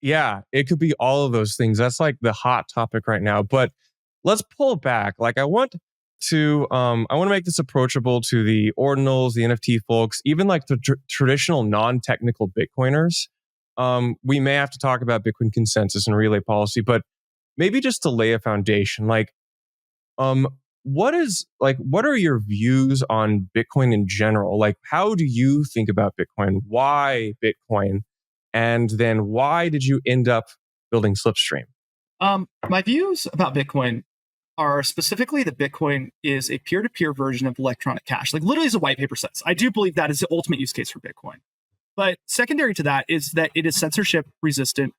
Yeah, it could be all of those things. That's like the hot topic right now. But let's pull back. Like I want to make this approachable to the ordinals, the NFT folks, even like the traditional non-technical Bitcoiners. We may have to talk about Bitcoin consensus and relay policy, but maybe just to lay a foundation, um, what are your views on Bitcoin in general? Like, how do you think about Bitcoin? Why Bitcoin? And then why did you end up building Slipstream? My views about Bitcoin are specifically that Bitcoin is a peer-to-peer version of electronic cash. Like literally as a white paper says. I do believe that is the ultimate use case for Bitcoin. But secondary to that is that it is censorship resistant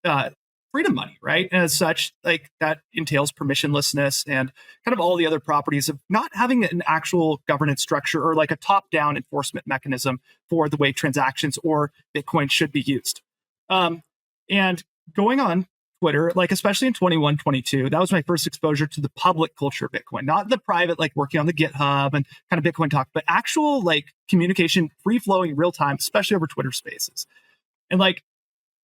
uh, freedom money, right? And as such, like that entails permissionlessness and kind of all the other properties of not having an actual governance structure or like a top-down enforcement mechanism for the way transactions or Bitcoin should be used. And going on Twitter, like especially in 21, 22, that was my first exposure to the public culture of Bitcoin, not the private, like working on the GitHub and kind of Bitcoin talk, but actual like communication, free flowing real time, especially over Twitter spaces. And like,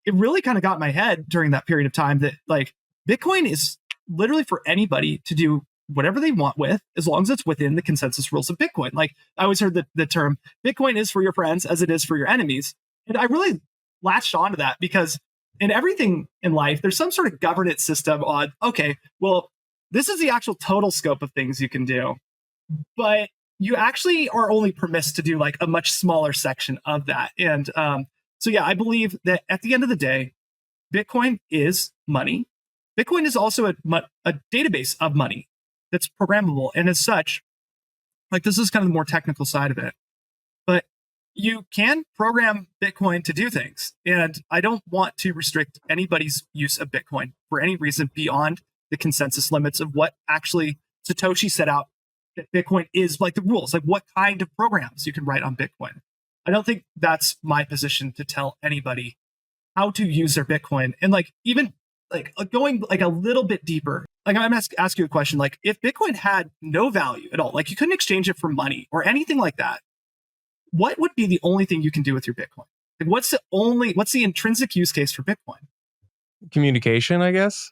it really kind of got in my head during that period of time that like Bitcoin is literally for anybody to do whatever they want with, as long as it's within the consensus rules of Bitcoin. Like I always heard the term Bitcoin is for your friends as it is for your enemies. And I really latched onto that because in everything in life, there's some sort of governance system on, okay, well, this is the actual total scope of things you can do, but you actually are only permitted to do like a much smaller section of that. And so, yeah, I believe that at the end of the day, Bitcoin is money. Bitcoin is also a database of money that's programmable. And as such, like this is kind of the more technical side of it. But you can program Bitcoin to do things. And I don't want to restrict anybody's use of Bitcoin for any reason beyond the consensus limits of what actually Satoshi set out that Bitcoin is, like the rules, like what kind of programs you can write on Bitcoin. I don't think that's my position to tell anybody how to use their Bitcoin. And like even like going like a little bit deeper, like I'm ask you a question, like if Bitcoin had no value at all, like you couldn't exchange it for money or anything like that, what would be the only thing you can do with your Bitcoin? Like what's the intrinsic use case for Bitcoin? Communication, I guess.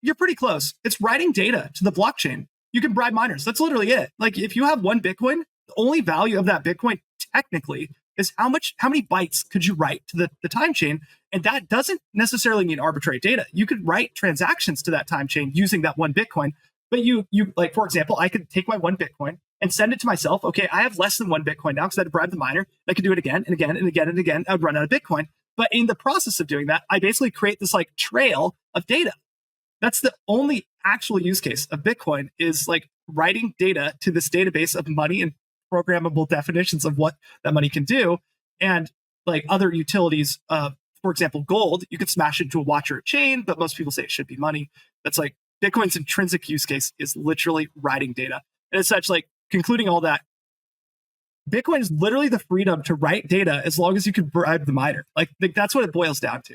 You're pretty close. It's writing data to the blockchain. You can bribe miners. That's literally it. Like if you have one Bitcoin, the only value of that Bitcoin technically is how many bytes could you write to the time chain? And that doesn't necessarily mean arbitrary data. You could write transactions to that time chain using that one Bitcoin. But you like, for example, I could take my one Bitcoin and send it to myself. Okay, I have less than one Bitcoin now because I had to bribe the miner. I could do it again and again and again and again. I would run out of Bitcoin. But in the process of doing that, I basically create this like trail of data. That's the only actual use case of Bitcoin is like writing data to this database of money and programmable definitions of what that money can do. And like other utilities, for example, gold, you could smash it into a watch or a chain, but most people say it should be money. That's like Bitcoin's intrinsic use case is literally writing data. And as such, like concluding all that, Bitcoin is literally the freedom to write data as long as you can bribe the miner. Like that's what it boils down to.